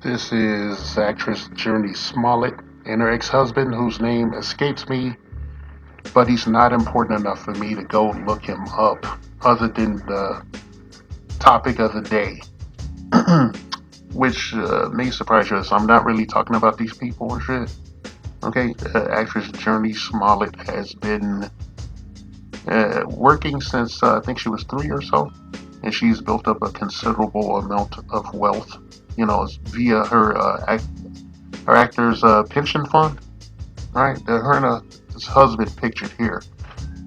This is actress Journey Smollett and her ex-husband, whose name escapes me, but he's not important enough for me to go look him up, other than the topic of the day, which may surprise you. So I'm not really talking about these people and shit. Okay, actress Journey Smollett has been working since I think she was 3 or so, and she's built up a considerable amount of wealth. Via her actor's pension fund. All right, her and his husband pictured here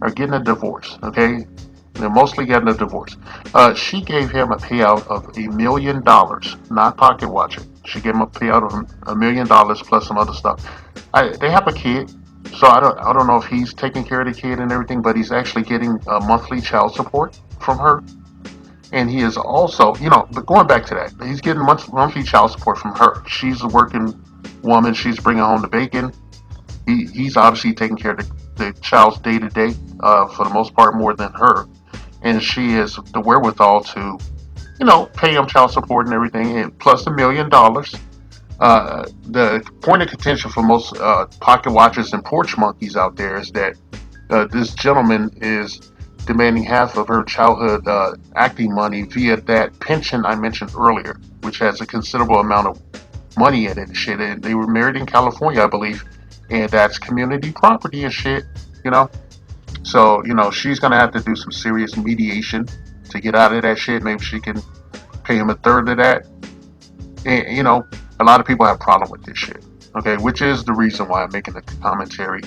are getting a divorce. Okay, they're mostly getting a divorce. She gave him a payout of $1 million, not pocket watching. She gave him a payout of $1 million plus some other stuff. They have a kid, so I don't know if he's taking care of the kid and everything, but he's actually getting monthly child support from her. And he is also, but going back to that, he's getting monthly child support from her. She's a working woman. She's bringing home the bacon. He's obviously taking care of the child's day to day, for the most part, more than her. And she has the wherewithal to, pay him child support and everything, and plus $1 million. The point of contention for most pocket watchers and porch monkeys out there is that this gentleman is demanding half of her childhood acting money via that pension I mentioned earlier, which has a considerable amount of money in it and shit. And they were married in California, I believe, and that's community property and shit, you know. So, she's gonna have to do some serious mediation to get out of that shit. Maybe she can pay him a third of that. And, a lot of people have a problem with this shit. Okay, which is the reason why I'm making the commentary.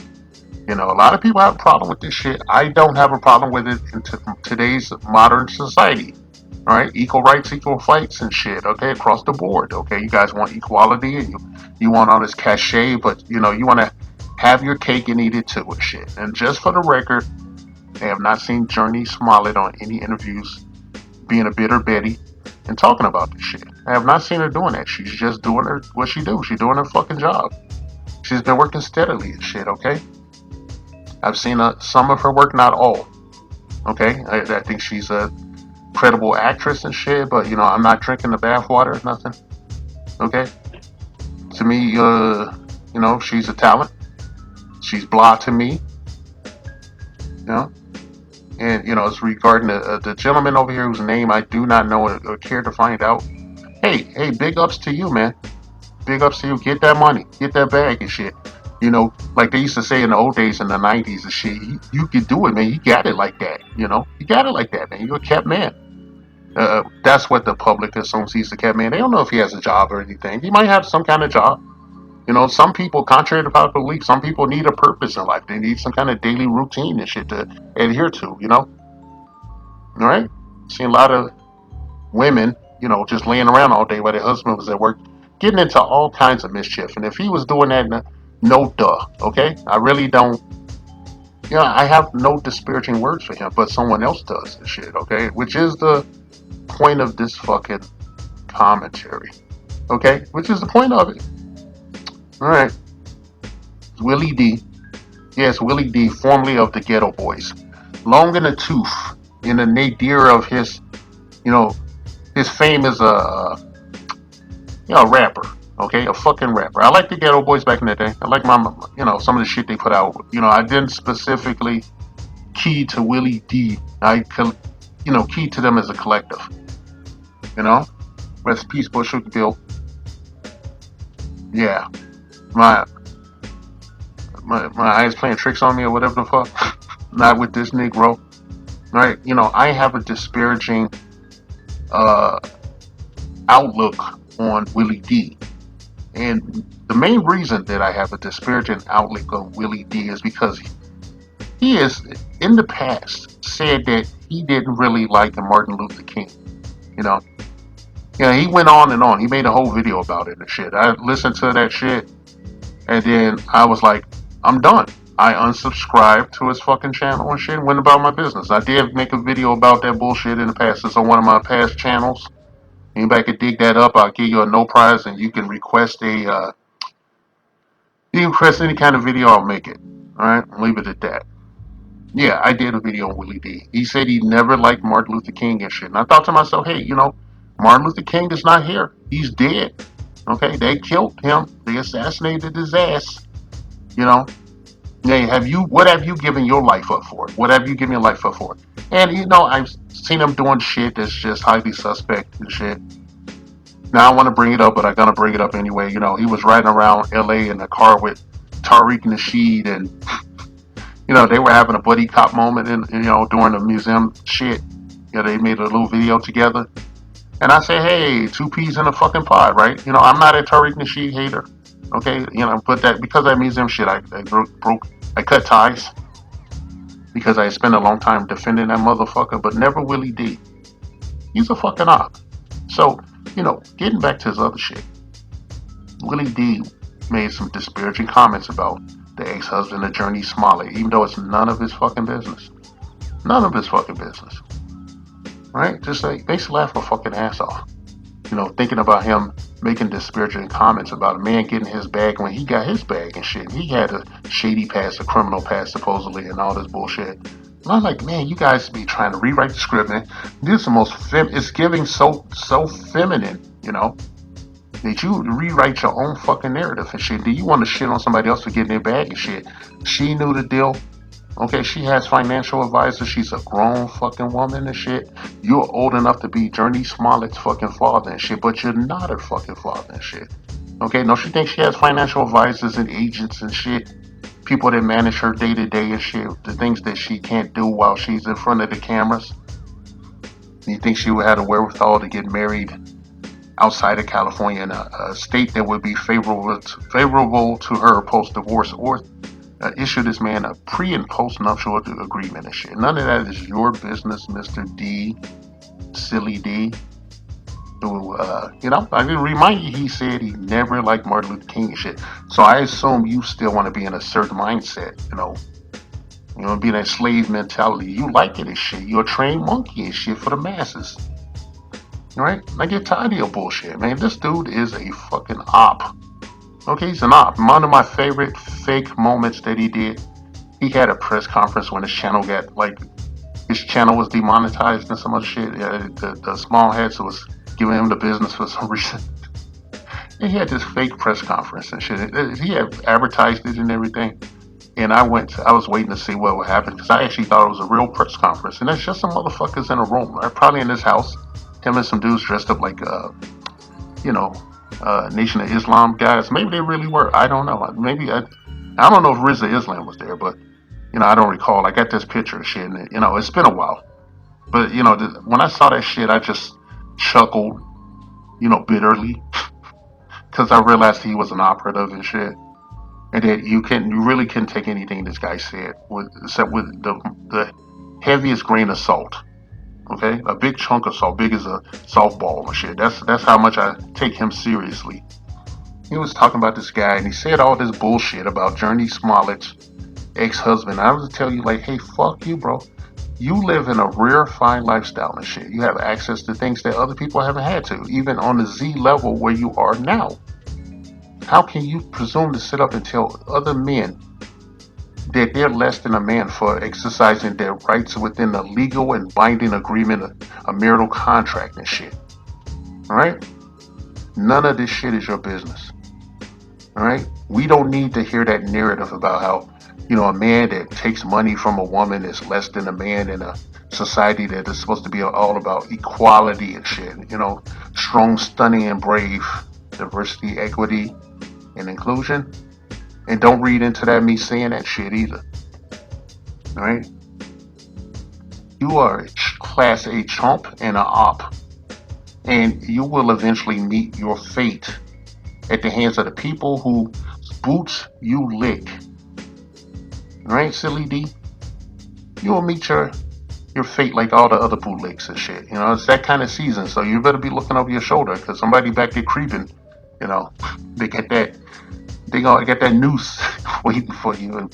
A lot of people have a problem with this shit. I don't have a problem with it in today's modern society. All right, equal rights, equal fights, and shit. Okay, across the board. Okay, you guys want equality, and you want all this cachet, but you want to have your cake and eat it too and shit. And just for the record, I have not seen Journey Smollett on any interviews being a bitter Betty and talking about this shit. I have not seen her doing that. She's just doing what she do. She's doing her fucking job. She's been working steadily and shit. Okay, I've seen some of her work, not all. Okay, I think she's a credible actress and shit, but I'm not drinking the bathwater or nothing. Okay, to me, she's a talent. She's blah to me. You know, and it's regarding the gentleman over here whose name I do not know or care to find out. Hey, big ups to you, man. Big ups to you. Get that money, get that bag and shit. Like they used to say in the old days in the '90s and shit. You can do it, man. You got it like that. You got it like that, man. You're a kept man. That's what the public assumes he's the kept man. They don't know if he has a job or anything. He might have some kind of job. Some people, contrary to popular belief, some people need a purpose in life. They need some kind of daily routine and shit to adhere to. All right. Seen a lot of women, just laying around all day while their husband was at work, getting into all kinds of mischief. And if he was doing that, no duh, okay? I really don't, I have no disparaging words for him, but someone else does and shit, okay? Which is the point of this fucking commentary, okay? Which is the point of it. All right. Willie D. Yes, Willie D, formerly of the Ghetto Boys. Long in the tooth, in the nadir of his, you know, his fame as a rapper. Okay, a fucking rapper. I like the Ghetto Boys back in the day. I like some of the shit they put out. I didn't specifically key to Willie D. Key to them as a collective. You know, rest in peace, Bushwick Bill. Yeah, my my eyes playing tricks on me or whatever the fuck. Not with this Negro, right? I have a disparaging uh, outlook on Willie D. And the main reason that I have a disparaging outlook on Willie D is because he has, in the past, said that he didn't really like Martin Luther King. You know, he went on and on. He made a whole video about it and shit. I listened to that shit, and then I was like, I'm done. I unsubscribed to his fucking channel and shit and went about my business. I did make a video about that bullshit in the past. It's on one of my past channels. Anybody could dig that up. I'll give you a no prize, and you can request you can request any kind of video. I'll make it. All right, I'll leave it at that. Yeah, I did a video on Willie D. He said he never liked Martin Luther King and shit. And I thought to myself, hey, Martin Luther King is not here. He's dead. Okay, they killed him. They assassinated his ass. You know, hey, what have you given your life up for? What have you given your life up for? And I've seen him doing shit that's just highly suspect and shit. Now I want to bring it up, but I'm gonna bring it up anyway. He was riding around LA in a car with Tariq Nasheed, and they were having a buddy cop moment, and during the museum shit. They made a little video together, and I say, hey, two peas in a fucking pod, right? I'm not a Tariq Nasheed hater, okay? But that because of that museum shit, I broke, I cut ties because I spent a long time defending that motherfucker, but never Willie D. He's a fucking op. So, getting back to his other shit, Willie D made some disparaging comments about the ex-husband of Journey Smollet, even though it's none of his fucking business. None of his fucking business. Right? Just like, makes you laugh your fucking ass off. Thinking about him making disparaging comments about a man getting his bag when he got his bag and shit. He had a shady past, a criminal past supposedly, and all this bullshit. And I'm like, man, you guys be trying to rewrite the script, man. This is the most it's giving so feminine, that you rewrite your own fucking narrative and shit. Do you want to shit on somebody else for getting their bag and shit? She knew the deal. Okay, she has financial advisors. She's a grown fucking woman and shit. You're old enough to be Journey Smollett's fucking father and shit, but you're not her fucking father and shit. Okay, no, she thinks she has financial advisors and agents and shit. People that manage her day to day and shit. The things that she can't do while she's in front of the cameras. You think she would have the wherewithal to get married outside of California in a state that would be favorable to her post divorce, or issue this man a pre and post nuptial agreement and shit. None of that is your business, Mr. D, silly D. Who, I can remind you, he said he never liked Martin Luther King and shit. So I assume you still want to be in a certain mindset, be in that slave mentality. You like it and shit. You're a trained monkey and shit for the masses. Right? I get tired of your bullshit, man. This dude is a fucking op. Okay, he's an op. One of my favorite fake moments that he did, he had a press conference when his channel his channel was demonetized and some other shit. The small heads was giving him the business for some reason. And he had this fake press conference and shit. He had advertised it and everything. And I was waiting to see what would happen because I actually thought it was a real press conference. And there's just some motherfuckers in a room, probably in his house. Him and some dudes dressed up like, Nation of Islam guys. Maybe they really were. I don't know. I don't know if Rizza Islam was there, but I don't recall. I got this picture of shit, and it's been a while. But when I saw that shit, I just chuckled, bitterly, because I realized he was an operative and shit, and that you really couldn't take anything this guy said except with the heaviest grain of salt. Okay, a big chunk of salt, big as a softball and shit. That's how much I take him seriously. He was talking about this guy, and he said all this bullshit about Journey Smollett's ex-husband. I was to tell you, like, hey, fuck you, bro. You live in a rarefied lifestyle and shit. You have access to things that other people haven't had to, even on the Z level where you are now. How can you presume to sit up and tell other men that they're less than a man for exercising their rights within a legal and binding agreement, a marital contract and shit? Alright? None of this shit is your business. Alright? We don't need to hear that narrative about how, a man that takes money from a woman is less than a man in a society that is supposed to be all about equality and shit. Strong, stunning, and brave, diversity, equity, and inclusion. And don't read into that me saying that shit either. Alright? You are a class A chump and an op. And you will eventually meet your fate at the hands of the people whose boots you lick. Right, silly D? You will meet your fate like all the other bootlicks and shit. It's that kind of season, so you better be looking over your shoulder because somebody back there creeping, they got that. They gonna get that noose waiting for you, and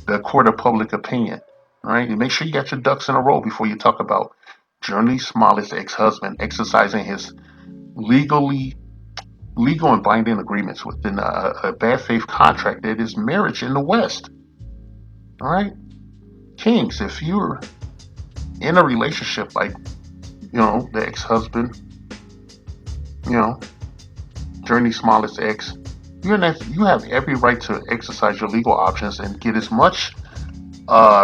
the court of public opinion. All right, and make sure you got your ducks in a row before you talk about Journey Smollett's ex-husband exercising his legal and binding agreements within a bad faith contract that is marriage in the West. All right, Kings, if you're in a relationship like the ex-husband, Journey Smollett's ex, you have every right to exercise your legal options and get as much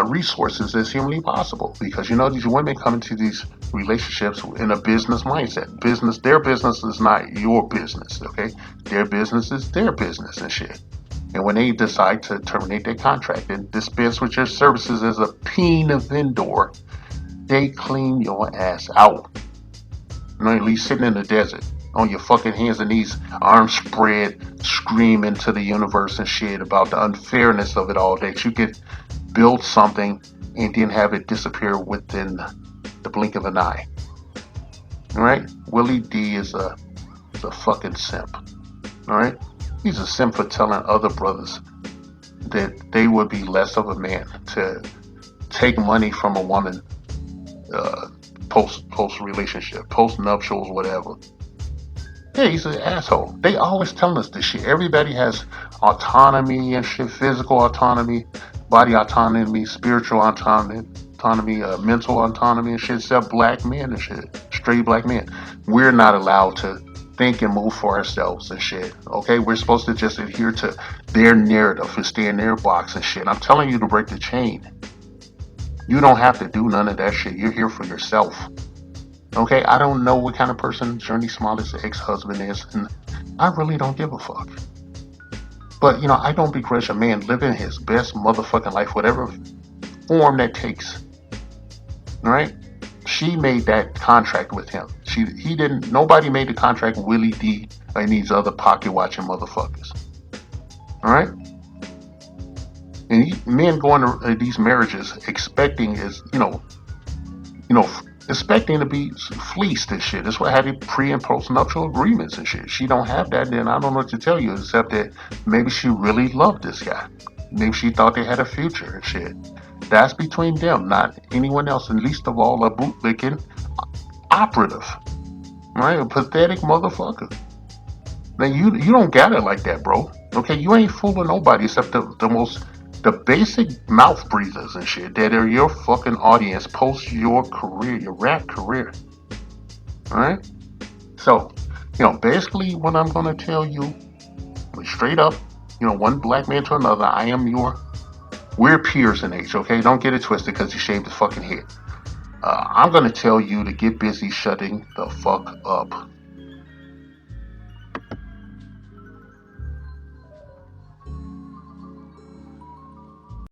resources as humanly possible, because you know these women come into these relationships in a business mindset. Their business is not your business, okay? Their business is their business and shit. And when they decide to terminate their contract and dispense with your services as a peen vendor, they clean your ass out. You know, at least sitting in the desert on your fucking hands and knees, arms spread, screaming to the universe and shit about the unfairness of it all, that you could build something and then have it disappear within the blink of an eye. All right? Willie D is a fucking simp. All right? He's a simp for telling other brothers that they would be less of a man to take money from a woman uh, post relationship, post nuptials, whatever. Yeah, he's an asshole. They always telling us this shit. Everybody has autonomy and shit, physical autonomy, body autonomy, spiritual autonomy, mental autonomy and shit, except black men and shit, straight black men. We're not allowed to think and move for ourselves and shit. Okay, we're supposed to just adhere to their narrative and stay in their box and shit. I'm telling you to break the chain. You don't have to do none of that shit. You're here for yourself. Okay, I don't know what kind of person Journey Smollett's ex-husband is, and I really don't give a fuck. But, you know, I don't begrudge a man living his best motherfucking life, whatever form that takes. Alright? She made that contract with him. He didn't, nobody made the contract with Willie D and these other pocket watching motherfuckers. Alright? And men go into these marriages expecting expecting to be fleeced and shit. That's why I had the pre and post nuptial agreements and shit. She don't have that, then I don't know what to tell you, except that maybe she really loved this guy. Maybe she thought they had a future and shit. That's between them, not anyone else, and least of all a bootlicking operative. Right? A pathetic motherfucker. Now you don't got it like that, bro. Okay, you ain't fooling nobody except the basic mouth breathers and shit that are your fucking audience post your career, your rap career. Alright? So, basically what I'm gonna tell you, straight up, one black man to another, we're peers in age, okay? Don't get it twisted because he shaved his fucking head. I'm gonna tell you to get busy shutting the fuck up.